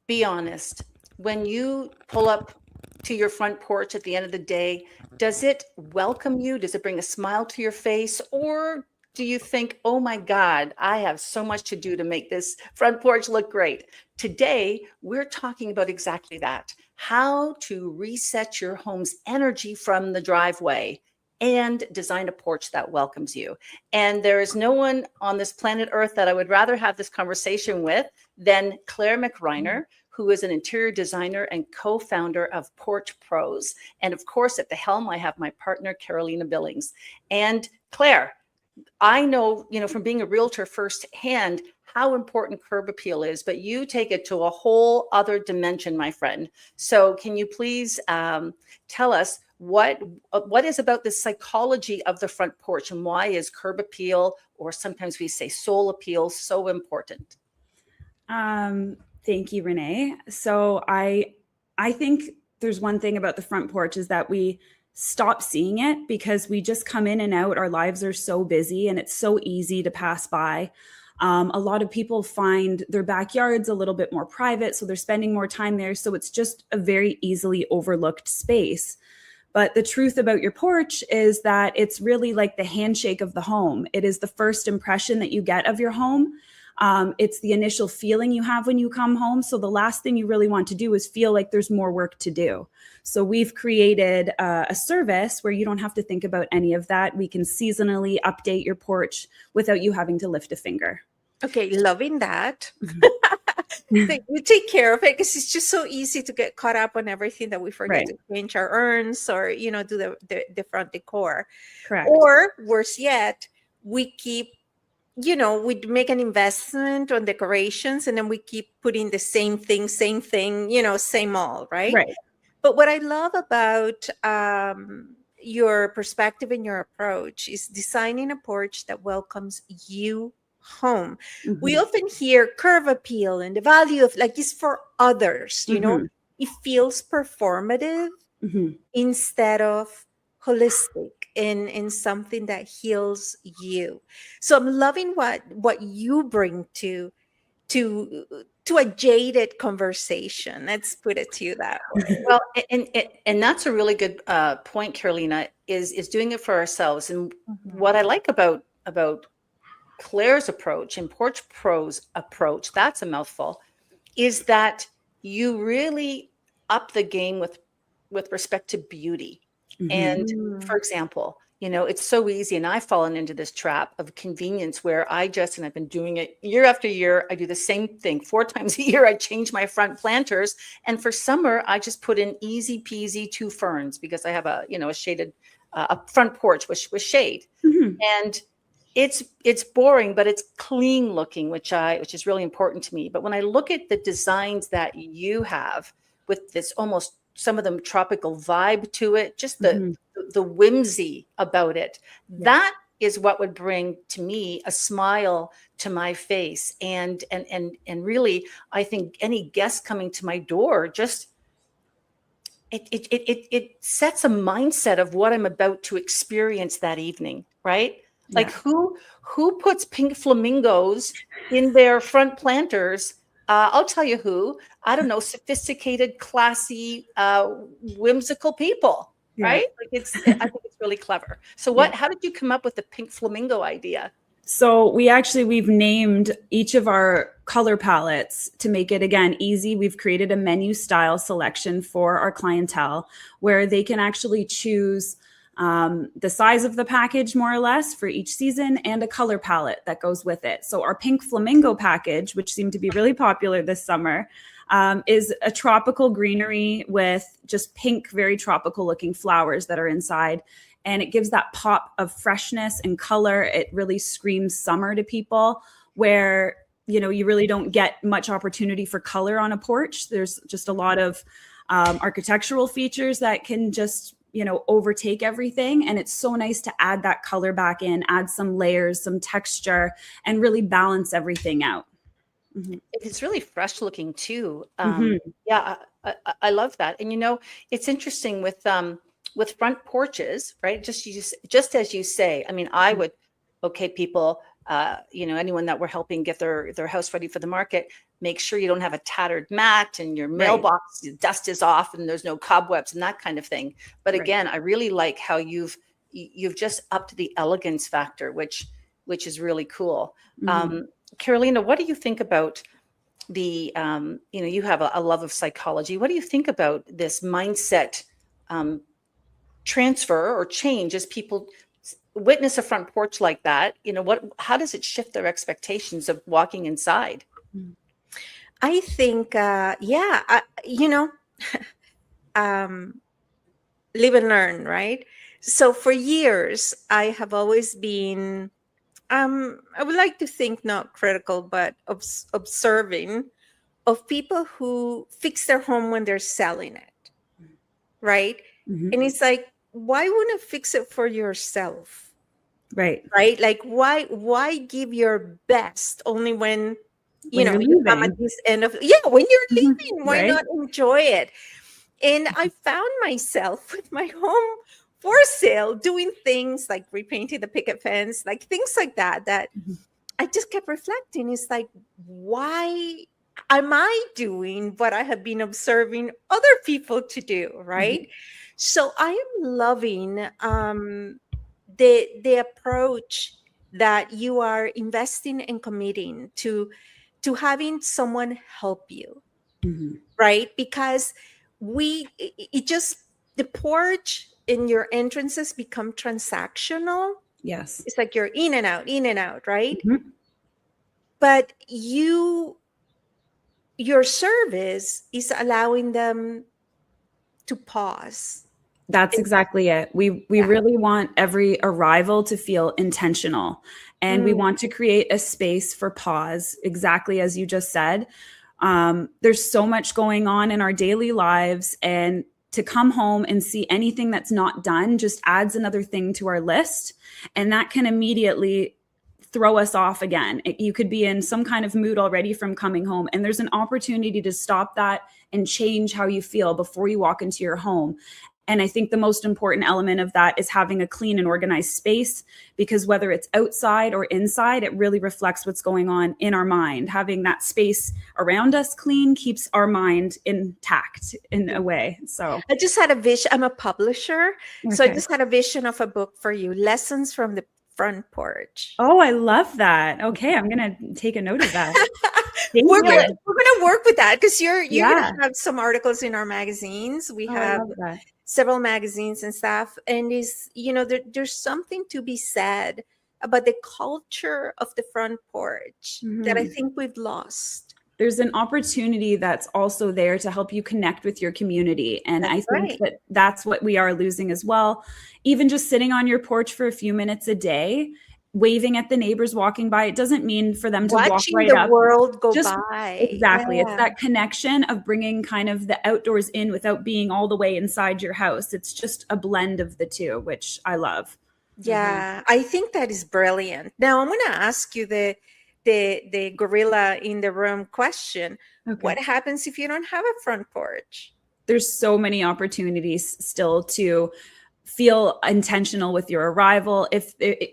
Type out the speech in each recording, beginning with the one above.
be honest, when you pull up to your front porch at the end of the day, does it welcome you? Does it bring a smile to your face? Or do you think, oh my God, I have so much to do to make this front porch look great? Today, we're talking about exactly that, how to reset your home's energy from the driveway and design a porch that welcomes you. And there is no one on this planet Earth that I would rather have this conversation with than Claire MacRiner, who is an interior designer and co-founder of Porch Pros. And of course, at the helm, I have my partner, Carolina Billings. And Claire, I know, from being a realtor firsthand, how important curb appeal is, but you take it to a whole other dimension, my friend. So can you please tell us what is about the psychology of the front porch, and why is curb appeal, or sometimes we say soul appeal, so important? Thank you, Renee. So I think there's one thing about the front porch is that we stop seeing it because we just come in and out. Our lives are so busy and it's so easy to pass by. A lot of people find their backyards a little bit more private, so they're spending more time there. So it's just a very easily overlooked space. But the truth about your porch is that it's really like the handshake of the home. It is the first impression that you get of your home. It's the initial feeling you have when you come home. So the last thing you really want to do is feel like there's more work to do. So we've created a service where you don't have to think about any of that. We can seasonally update your porch without you having to lift a finger. Okay, loving that. So you take care of it, because it's just so easy to get caught up on everything that we forget to change our urns, or do the front decor. Correct. Or worse yet, we keep we make an investment on decorations, and then we keep putting the same thing, same old, right? Right. But what I love about your perspective and your approach is designing a porch that welcomes you home. Mm-hmm. We often hear curb appeal and the value of it's for others, it feels performative instead of holistic in something that heals you. So I'm loving what you bring to a jaded conversation. Let's put it to you that way. Well, and that's a really good point, Carolina, is doing it for ourselves. And what I like about Claire's approach and Porch Pro's approach, that's a mouthful, is that you really up the game with respect to beauty. And for example, it's so easy, and I've fallen into this trap of convenience where and I've been doing it year after year. I do the same thing 4 times a year. I change my front planters, and for summer, I just put in easy peasy 2 ferns because I have a shaded a front porch with shade, and it's boring, but it's clean looking, which is really important to me. But when I look at the designs that you have with this almost, some of them tropical vibe to it, just the whimsy about it, that is what would bring to me a smile to my face. And really, I think any guest coming to my door, just it sets a mindset of what I'm about to experience that evening, right? Like who puts pink flamingos in their front planters? I'll tell you who. I don't know, sophisticated, classy, whimsical people, right? I think it's really clever. So how did you come up with the pink flamingo idea? So we've named each of our color palettes to make it, again, easy. We've created a menu style selection for our clientele where they can actually choose the size of the package, more or less, for each season, and a color palette that goes with it. So our pink flamingo package, which seemed to be really popular this summer, is a tropical greenery with just pink, very tropical looking flowers that are inside. And it gives that pop of freshness and color. It really screams summer to people, where you really don't get much opportunity for color on a porch. There's just a lot of architectural features that can just overtake everything. And it's so nice to add that color back in, add some layers, some texture, and really balance everything out. It's really fresh looking too. Yeah, I love that. And it's interesting with front porches, right? Just as you say, I mean, I would, okay, people, anyone that we're helping get their house ready for the market, make sure you don't have a tattered mat and your mailbox dust is off and there's no cobwebs and that kind of thing. But again, I really like how you've just upped the elegance factor, which is really cool. Carolina, what do you think about the, you have a love of psychology. What do you think about this mindset transfer or change as people witness a front porch like that? How does it shift their expectations of walking inside? I think, live and learn, right? So for years, I have always been, I would like to think not critical, but observing of people who fix their home when they're selling it, right? And it's like, why wouldn't fix it for yourself? Right. Like, why give your best only when you come at this end of, when you're leaving, why not enjoy it? And I found myself with my home for sale doing things like repainting the picket fence, like things like that I just kept reflecting. It's like, why am I doing what I have been observing other people to do, right? So I am loving the approach that you are investing and committing to having someone help you, right? Because the porch in your entrances become transactional. Yes. It's like you're in and out, right? But your service is allowing them to pause. That's exactly it. We really want every arrival to feel intentional, and we want to create a space for pause, exactly as you just said. There's so much going on in our daily lives, and to come home and see anything that's not done just adds another thing to our list, and that can immediately throw us off again. You could be in some kind of mood already from coming home, and there's an opportunity to stop that and change how you feel before you walk into your home. And I think the most important element of that is having a clean and organized space, because whether it's outside or inside, it really reflects what's going on in our mind. Having that space around us clean keeps our mind intact in a way. So I just had a vision. I'm a publisher. Okay. So I just had a vision of a book for you, Lessons from the Front Porch. Oh, I love that. Okay, I'm going to take a note of that. We're gonna work with that, because you're gonna have some articles in our magazines. We have several magazines and stuff, and there's something to be said about the culture of the front porch that I think we've lost. There's an opportunity that's also there to help you connect with your community, and I think that's what we are losing as well. Even just sitting on your porch for a few minutes a day, waving at the neighbors walking by, it doesn't mean for them to walk right up. Watching the world go by. Exactly. It's that connection of bringing kind of the outdoors in without being all the way inside your house. It's just a blend of the two, which I love. Yeah, I think that is brilliant. Now I'm going to ask you the gorilla in the room question. Okay. What happens if you don't have a front porch? There's so many opportunities still to feel intentional with your arrival,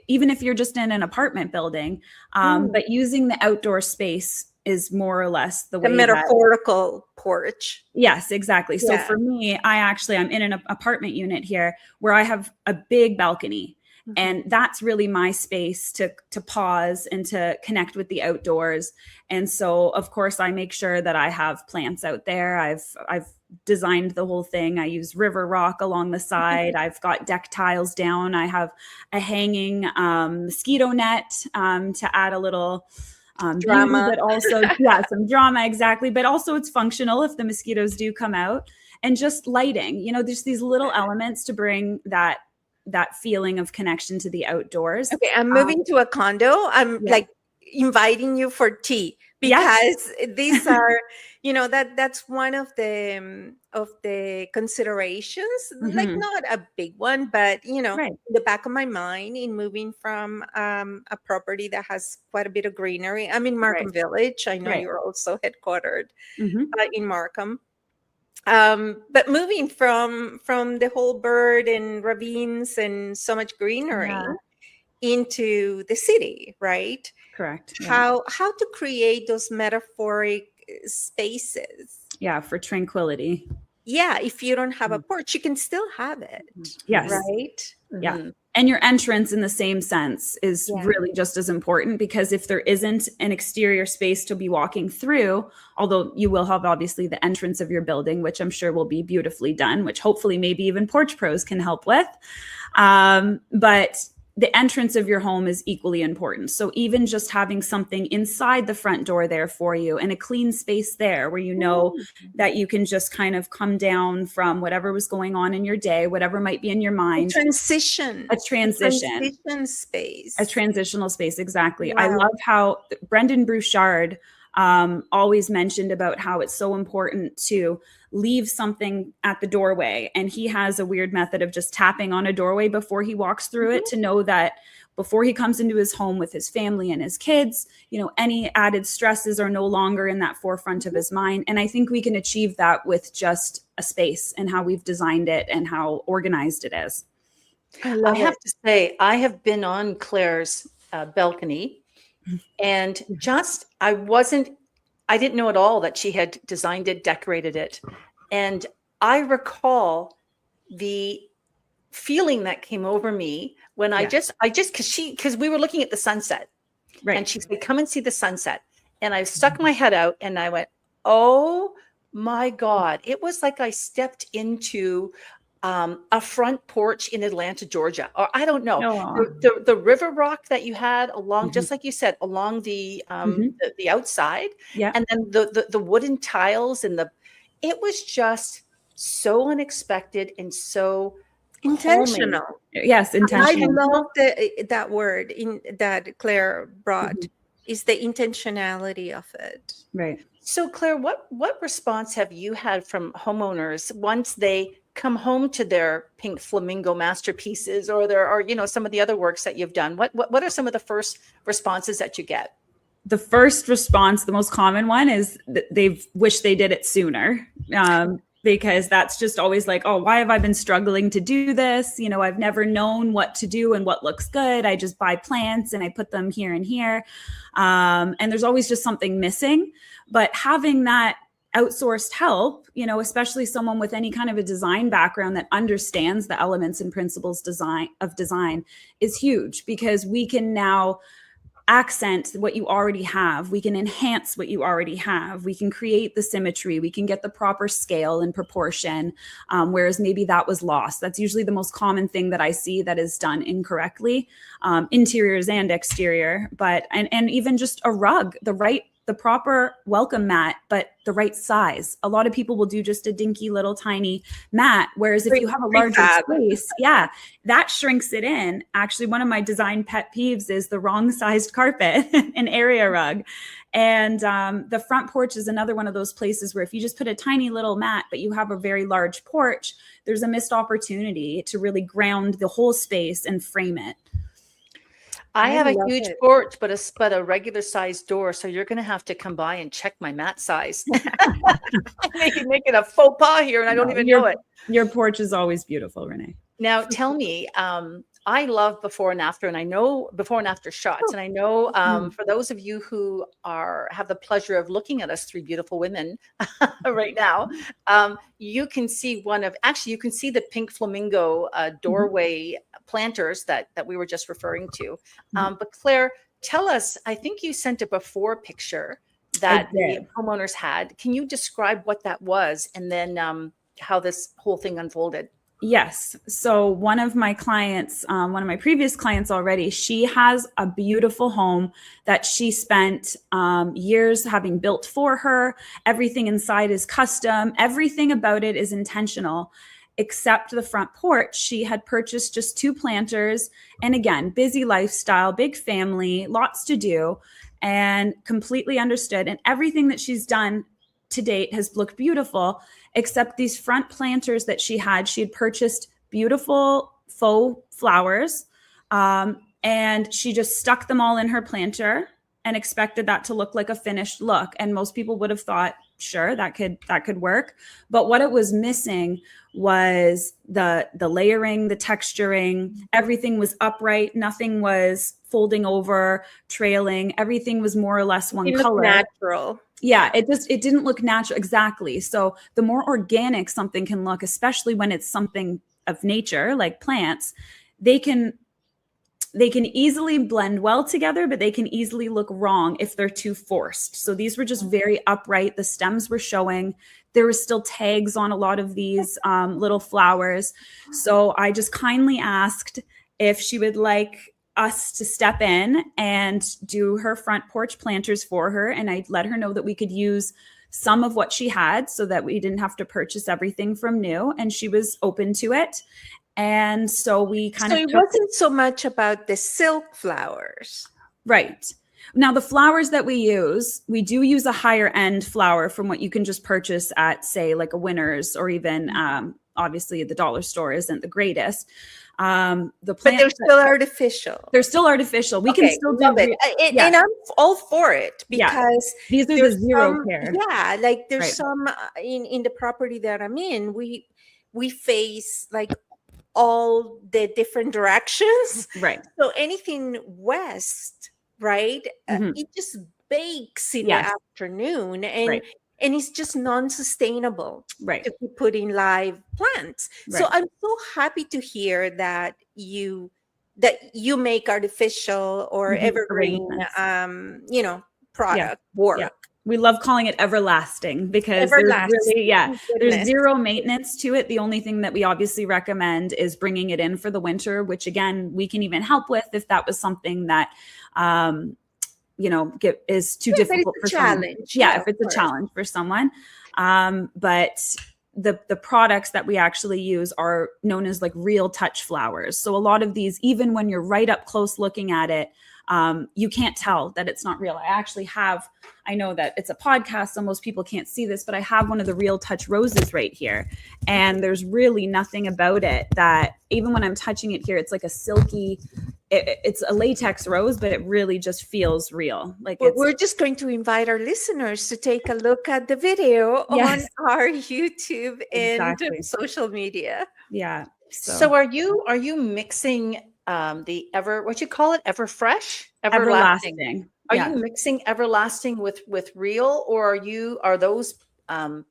even if you're just in an apartment building, but using the outdoor space is more or less the way metaphorical porch. Yes, exactly. So for me, I'm in an apartment unit here where I have a big balcony, and that's really my space to pause and to connect with the outdoors. And so of course I make sure that I have plants out there. I've designed the whole thing. I use river rock along the side. I've got deck tiles down. I have a hanging mosquito net to add a little drama, but also some drama, exactly. But also it's functional if the mosquitoes do come out. And just lighting, there's these little elements to bring that feeling of connection to the outdoors. Okay, I'm moving to a condo. I'm like inviting you for tea, because these are, that's one of the considerations, like not a big one, but in the back of my mind in moving from a property that has quite a bit of greenery. I'm in Markham Village. I know you're also headquartered in Markham. But moving from the whole bird and ravines and so much greenery into the city, right? Correct. Yeah. How to create those metaphoric spaces. Yeah, for tranquility. Yeah, if you don't have a porch, you can still have it. Yes. Right? Yeah. And your entrance in the same sense is Yeah. really just as important, because if there isn't an exterior space to be walking through, although you will have obviously the entrance of your building, which I'm sure will be beautifully done, which hopefully maybe even Porch Pros can help with. But the entrance of your home is equally important. So even just having something inside the front door there for you, and a clean space there where you know that you can just kind of come down from whatever was going on in your day, whatever might be in your mind. A transition space. A transitional space, exactly. Wow. I love how Brendan Bouchard always mentioned about how it's so important to leave something at the doorway. And he has a weird method of just tapping on a doorway before he walks through it, to know that before he comes into his home with his family and his kids, you know, any added stresses are no longer in that forefront of his mind. And I think we can achieve that with just a space and how we've designed it and how organized it is. I have to say, I have been on Claire's balcony, and just, I didn't know at all that she had designed it, decorated it. And I recall the feeling that came over me when because we were looking at the sunset, right? And she said, "Come and see the sunset." And I stuck my head out and I went, "Oh my God." It was like I stepped into a front porch in Atlanta, Georgia, or I don't know, the river rock that you had along, just like you said, along the outside, and then the wooden tiles and it was just so unexpected and so intentional. calming. Yes, intentional. I love that word that Claire brought is the intentionality of it. Right. So Claire, what response have you had from homeowners once they come home to their pink flamingo masterpieces, or some of the other works that you've done? What are some of the first responses that you get? The first response, the most common one, is that they wish they did it sooner. Because that's just always like, oh, why have I been struggling to do this? You know, I've never known what to do and what looks good. I just buy plants and I put them here and here. And there's always just something missing. But having that outsourced help, you know, especially someone with any kind of a design background that understands the elements and principles of design is huge, because we can now accent what you already have. We can enhance what you already have. We can create the symmetry. We can get the proper scale and proportion, whereas maybe that was lost. That's usually the most common thing that I see that is done incorrectly, interiors and exterior, and even just a rug, the proper welcome mat, but the right size. A lot of people will do just a dinky little tiny mat, whereas if you have a larger space, that shrinks it in. Actually, one of my design pet peeves is the wrong sized carpet, an area rug. And the front porch is another one of those places where if you just put a tiny little mat, but you have a very large porch, there's a missed opportunity to really ground the whole space and frame it. I have a huge porch, but a regular sized door. So you're going to have to come by and check my mat size. Maybe making a faux pas here, and I don't even know it. Your porch is always beautiful, Renee. Now, tell me, I love before and after, and I know before and after shots. And I know for those of you who have the pleasure of looking at us three beautiful women right now, you can see you can see the pink flamingo doorway planters that we were just referring to. But Claire, tell us, I think you sent a before picture that the homeowners had. Can you describe what that was, and then how this whole thing unfolded? Yes. So one of my clients, one of my previous clients already, she has a beautiful home that she spent years having built for her. Everything inside is custom. Everything about it is intentional, except the front porch. She had purchased just 2 planters. And again, busy lifestyle, big family, lots to do, and completely understood. And everything that she's done to date has looked beautiful, except these front planters that she had purchased beautiful faux flowers, and she just stuck them all in her planter and expected that to look like a finished look. And most people would have thought, sure, that could work. But what it was missing was the layering, the texturing. Everything was upright. Nothing was folding over, trailing. Everything was more or less one color. Natural. Yeah, it didn't look natural. Exactly. So the more organic something can look, especially when it's something of nature like plants, they can easily blend well together, but they can easily look wrong if they're too forced. So these were just very upright. The stems were showing. There were still tags on a lot of these little flowers. So I just kindly asked if she would like us to step in and do her front porch planters for her. And I let her know that we could use some of what she had so that we didn't have to purchase everything from new. And she was open to it. And so we kind of... So it wasn't so much about the silk flowers. Right. Now, the flowers that we do use a higher end flower from what you can just purchase at, say, like a Winners, or even obviously the dollar store isn't the greatest. But they're still artificial. They're still artificial. We can still do it. And I'm all for it, because these are the zero care. Yeah, like there's some in the property that I'm in, we face like all the different directions. Right. So anything west, right? It just bakes in the afternoon, and it's just non-sustainable to keep putting live plants. So I'm so happy to hear that you make artificial or evergreen product work. Yeah. We love calling it everlasting because there's zero maintenance to it. The only thing that we obviously recommend is bringing it in for the winter, which again, we can even help with if that was something that, is too difficult for someone. If it's a challenge for someone. But the products that we actually use are known as like real touch flowers. So a lot of these, even when you're right up close looking at it, you can't tell that it's not real. I know that it's a podcast, so most people can't see this, but I have one of the real touch roses right here. And there's really nothing about it that, even when I'm touching it here, it's like a silky, it's a latex rose, but it really just feels real. Like we're just going to invite our listeners to take a look at the video on our YouTube and social media. Yeah. So are you mixing what you call it? Everfresh? Everlasting. Are you mixing everlasting with real, or are those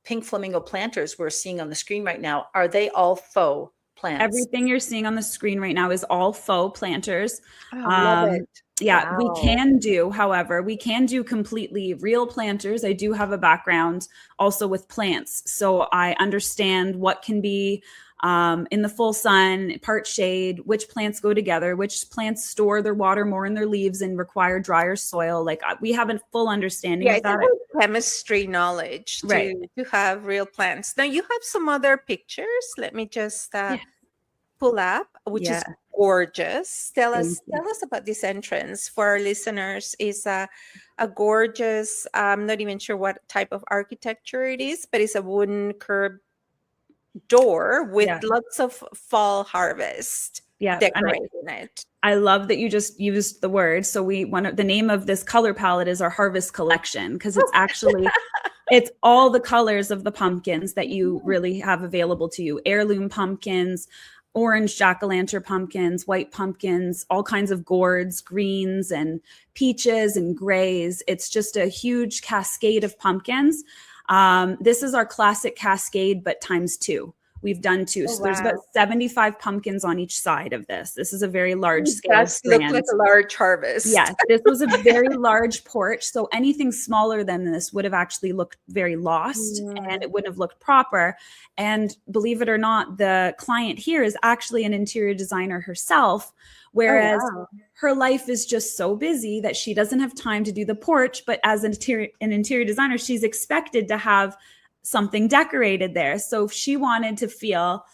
pink flamingo planters we're seeing on the screen right now, are they all faux plants? Everything you're seeing on the screen right now is all faux planters. Love it. Yeah, wow. We can do completely real planters. I do have a background also with plants, so I understand what can be in the full sun, part shade, which plants go together, which plants store their water more in their leaves and require drier soil. Like we have a full understanding of that. Chemistry knowledge to have real plants. Now you have some other pictures. Let me just pull up, which is gorgeous. Tell us about this entrance for our listeners. Is a gorgeous, I'm not even sure what type of architecture it is, but it's a wooden curved door with lots of fall harvest decorating it. I love that you just used the word. So the name of this color palette is our harvest collection, because it's actually it's all the colors of the pumpkins that you really have available to you. Heirloom pumpkins, orange jack-o'-lantern pumpkins, white pumpkins, all kinds of gourds, greens and peaches and grays. It's just a huge cascade of pumpkins. This is our classic cascade, but times 2. We've done 2. So there's about 75 pumpkins on each side of this. This is a very large scale. It does look like a large harvest. Yes, this was a very large porch. So anything smaller than this would have actually looked very lost and it wouldn't have looked proper. And believe it or not, the client here is actually an interior designer herself, whereas her life is just so busy that she doesn't have time to do the porch. But as an interior designer, she's expected to have something decorated there. So if she wanted to feel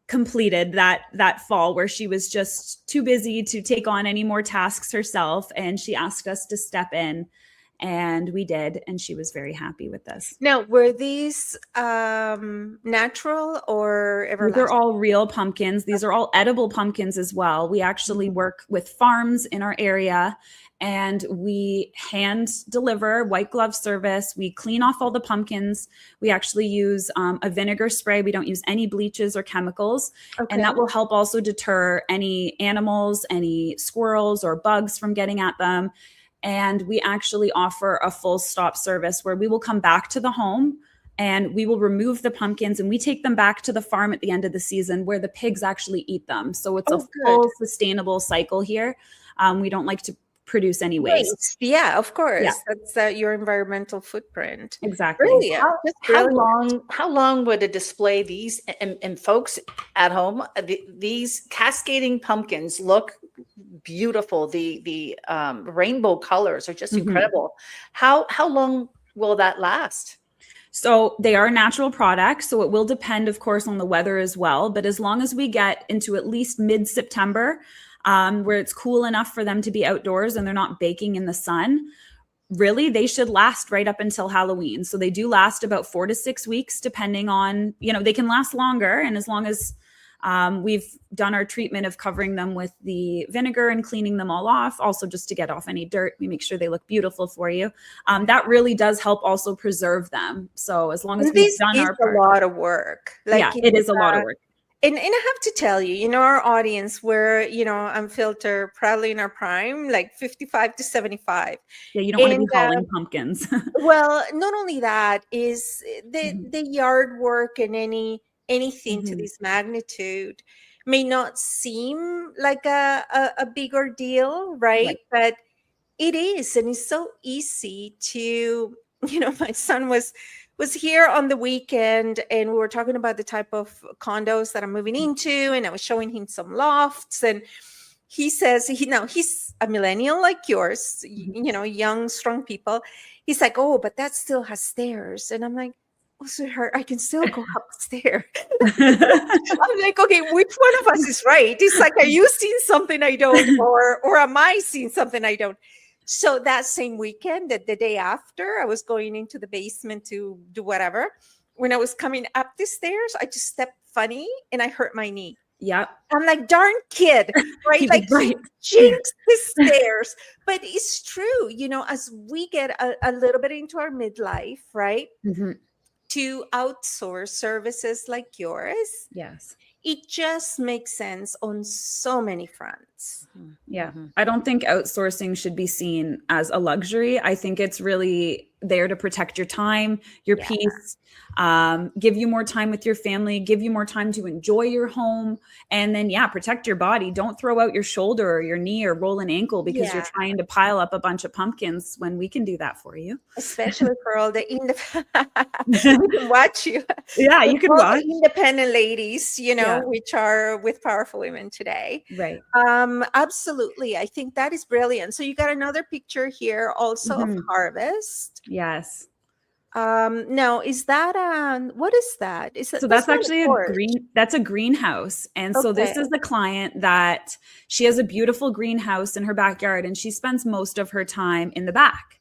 completed that fall, where she was just too busy to take on any more tasks herself, and she asked us to step in And we did, and she was very happy with this. Now, were these natural or These everlasting? are all real pumpkins. These are all edible pumpkins as well. We actually work with farms in our area, and we hand deliver, white glove service. We clean off all the pumpkins. We actually use a vinegar spray. We don't use any bleaches or chemicals. Okay. And that will help also deter any animals, any squirrels or bugs from getting at them. And we actually offer a full stop service where we will come back to the home and we will remove the pumpkins and we take them back to the farm at the end of the season where the pigs actually eat them. So it's a full sustainable cycle here. We don't like to produce any waste. Yeah, of course. Yeah. That's your environmental footprint. Exactly. Brilliant. How long would a display these and folks at home, these cascading pumpkins look beautiful. The rainbow colors are just incredible. How long will that last? So they are natural products. So it will depend, of course, on the weather as well. But as long as we get into at least mid-September, where it's cool enough for them to be outdoors and they're not baking in the sun, really, they should last right up until Halloween. So they do last about 4 to 6 weeks, depending on, they can last longer. And as long as we've done our treatment of covering them with the vinegar and cleaning them all off, also just to get off any dirt, we make sure they look beautiful for you. That really does help also preserve them. So as long as we've done our part. This is a lot of work. It is a lot of work. And I have to tell you, our audience, we're, unfiltered, proudly in our prime, like 55 to 75. Yeah, you don't want to be hauling pumpkins. Well, not only that, is the yard work and anything to this magnitude may not seem like a big ordeal, right? But it is, and it's so easy to, my son was here on the weekend and we were talking about the type of condos that I'm moving into, and I was showing him some lofts, and he says, he's a millennial like yours, young, strong people. He's like, oh, but that still has stairs. And I'm like, oh, sweetheart, I can still go upstairs. I'm like, okay, which one of us is right? It's like, are you seeing something I don't, or am I seeing something I don't? So that same weekend, the day after, I was going into the basement to do whatever. When I was coming up the stairs, I just stepped funny and I hurt my knee. Yeah. I'm like, darn kid, right? Like, jinx the stairs. But it's true, as we get a little bit into our midlife, right? To outsource services like yours. Yes. It just makes sense on so many fronts. Yeah. I don't think outsourcing should be seen as a luxury. I think it's really there to protect your time, your peace, give you more time with your family, give you more time to enjoy your home, and then, protect your body. Don't throw out your shoulder or your knee or roll an ankle because you're trying to pile up a bunch of pumpkins when we can do that for you. Especially for all the we can watch you. Yeah, you can watch. Independent ladies, which are with powerful women today. Right. Absolutely. I think that is brilliant. So you got another picture here also of harvest. Yes. Now, is that what is that? So that's actually that's a greenhouse. And so this is the client that she has a beautiful greenhouse in her backyard and she spends most of her time in the back.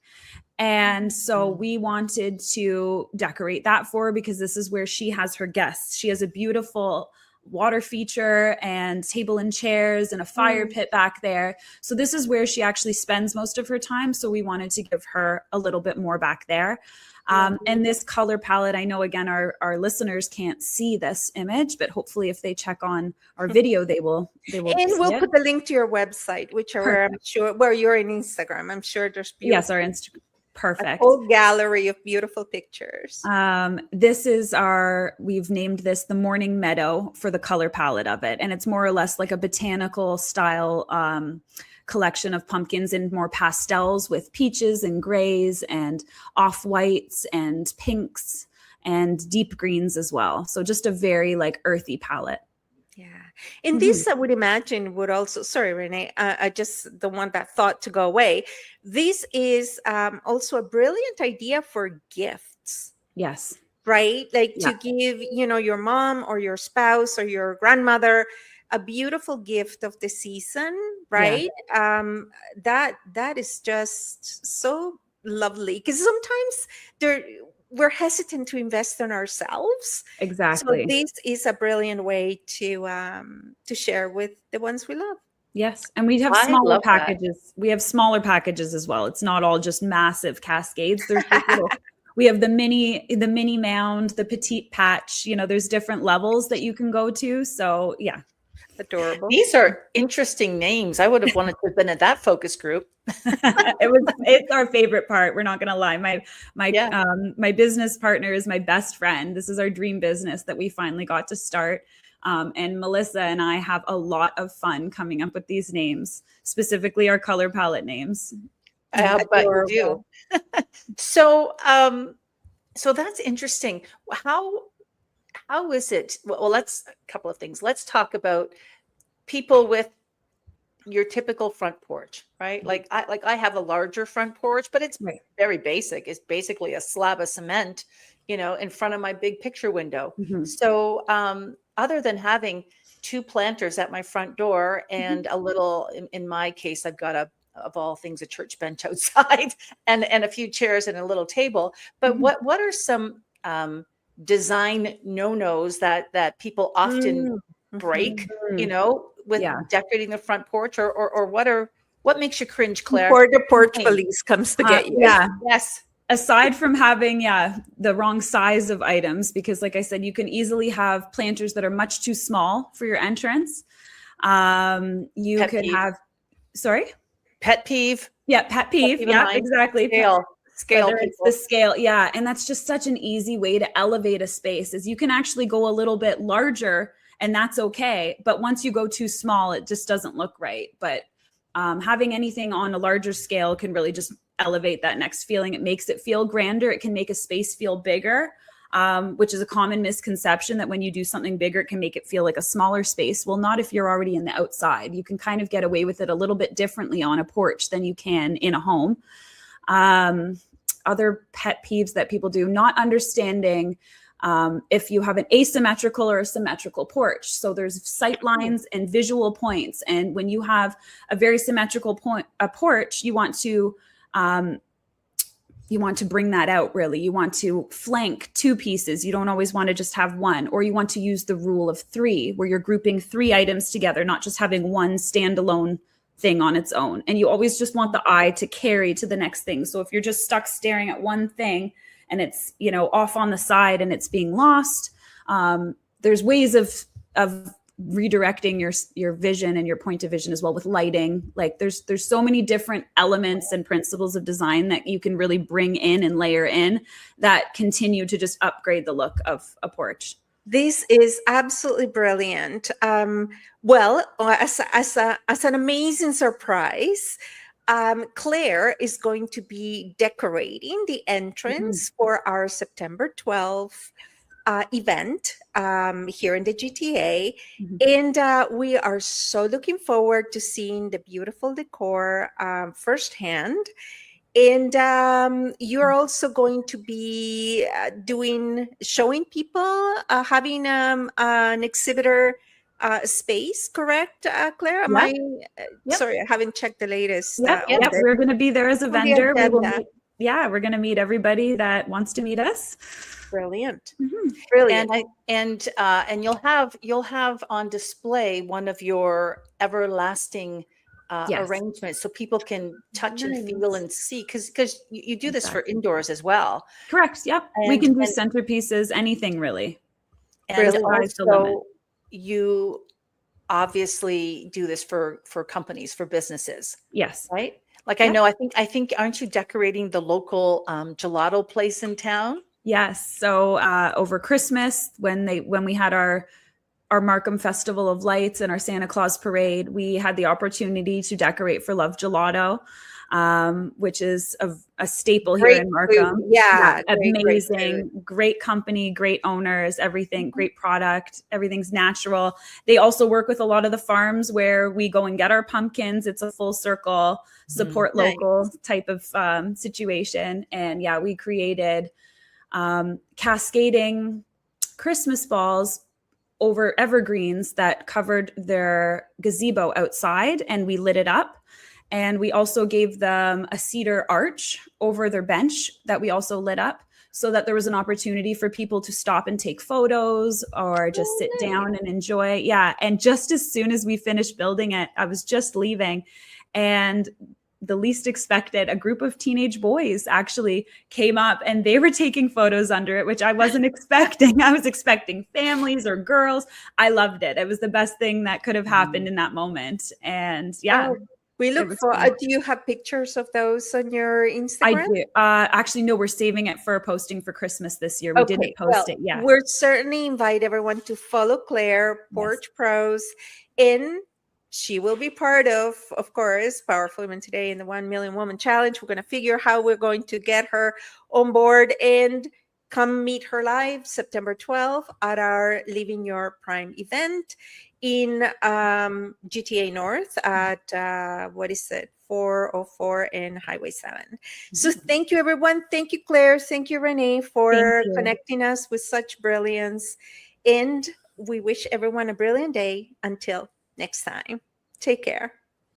And so we wanted to decorate that for her because this is where she has her guests. She has a beautiful water feature and table and chairs and a fire pit back there. So this is where she actually spends most of her time. So we wanted to give her a little bit more back there. And this color palette, I know, again, our listeners can't see this image, but hopefully if they check on our video, they will. And we'll put the link to your website, which are where I'm sure, where you're in Instagram. I'm sure there's beautiful. Yes, our Instagram. Perfect. A whole gallery of beautiful pictures. This is we've named this the Morning Meadow for the color palette of it. And it's more or less like a botanical style collection of pumpkins in more pastels with peaches and grays and off-whites and pinks and deep greens as well. So just a very earthy palette. Yeah. And this, I would imagine, would also, sorry, Renee, I just the one that thought to go away. This is also a brilliant idea for gifts. Yes. Right? To give, your mom or your spouse or your grandmother a beautiful gift of the season, right? Yeah. That is just so lovely, because sometimes we're hesitant to invest in ourselves. Exactly. So this is a brilliant way to share with the ones we love. Yes. And we have I smaller love that. packages. We have smaller packages as well. It's not all just massive cascades. There's just little, we have the mini mound, the petite patch, there's different levels that you can go to. So yeah. Adorable. These are interesting names. I would have wanted to have been at that focus group. It's our favorite part. We're not going to lie. Yeah. My business partner is my best friend. This is our dream business that we finally got to start. And Melissa and I have a lot of fun coming up with these names, specifically our color palette names. But you do. So that's interesting. How is it? Well, let's a couple of things. Let's talk about people with your typical front porch, right? Like I have a larger front porch, but it's very basic. It's basically a slab of cement, in front of my big picture window. Mm-hmm. So other than having 2 planters at my front door and a little, in my case, I've got of all things, a church bench outside and a few chairs and a little table. But what are some design no-nos that people often break, with decorating the front porch, or what makes you cringe, Claire? Before the porch police comes to get you. Yeah. Yes. Aside from having, the wrong size of items, because like I said, you can easily have planters that are much too small for your entrance. You could have, sorry? Pet peeve. Yeah, pet peeve. Yeah, exactly. Scale. It's the scale. Yeah. And that's just such an easy way to elevate a space, is you can actually go a little bit larger and that's okay. But once you go too small, it just doesn't look right. But having anything on a larger scale can really just elevate that next feeling. It makes it feel grander. It can make a space feel bigger, which is a common misconception, that when you do something bigger, it can make it feel like a smaller space. Well, not if you're already in the outside. You can kind of get away with it a little bit differently on a porch than you can in a home. Other pet peeves that people do, not understanding if you have an asymmetrical or a symmetrical porch. So there's sight lines and visual points. And when you have a very symmetrical porch, you want to bring that out, really. You want to flank 2 pieces. You don't always want to just have one, or you want to use the rule of 3, where you're grouping 3 items together, not just having one standalone thing on its own. And you always just want the eye to carry to the next thing. So if you're just stuck staring at one thing and it's, off on the side and it's being lost, there's ways of redirecting your vision and your point of vision as well with lighting. Like there's so many different elements and principles of design that you can really bring in and layer in that continue to just upgrade the look of a porch. This is absolutely brilliant. Well, as an amazing surprise, Claire is going to be decorating the entrance for our September 12th event here in the GTA. And we are so looking forward to seeing the beautiful decor firsthand. And you're also going to be showing people, having an exhibitor space, correct, Claire? Sorry, I haven't checked the latest. Yep. We're going to be there as a vendor. We're going to meet everybody that wants to meet us. Brilliant. Brilliant. And you'll have on display one of your everlasting arrangements, so people can touch and feel and see, because you do this for indoors as well. Correct. Yep. We can do centerpieces, anything really. And also, you obviously do this for companies, for businesses. Yes. Right. Like, I know, I think, aren't you decorating the local gelato place in town? Yes. So over Christmas, when we had our Markham Festival of Lights and our Santa Claus Parade, we had the opportunity to decorate for Love Gelato, which is a staple here in Markham. Amazing, great company, great owners, everything, great product, everything's natural. They also work with a lot of the farms where we go and get our pumpkins. It's a full circle, support local type of situation. And we created cascading Christmas balls over evergreens that covered their gazebo outside, and we lit it up. And we also gave them a cedar arch over their bench that we also lit up, so that there was an opportunity for people to stop and take photos or just sit down and enjoy. Yeah. And just as soon as we finished building it, I was just leaving, and the least expected, a group of teenage boys actually came up and they were taking photos under it, which I wasn't expecting. I was expecting families or girls. I loved it. It was the best thing that could have happened in that moment. And yeah. We look for. Do you have pictures of those on your Instagram? I do. Actually, no, we're saving it for posting for Christmas this year. We didn't post it yet. We'll certainly invite everyone to follow Claire, Porch Pros, and she will be part of course, Powerful Women Today in the 1 Million Woman Challenge. We're going to figure how we're going to get her on board, and come meet her live September 12th at our Living Your Prime event in GTA North at 404 and Highway 7. So thank you, everyone. Thank you, Claire. Thank you, Renee, for connecting us with such brilliance. And we wish everyone a brilliant day. Until next time, take care.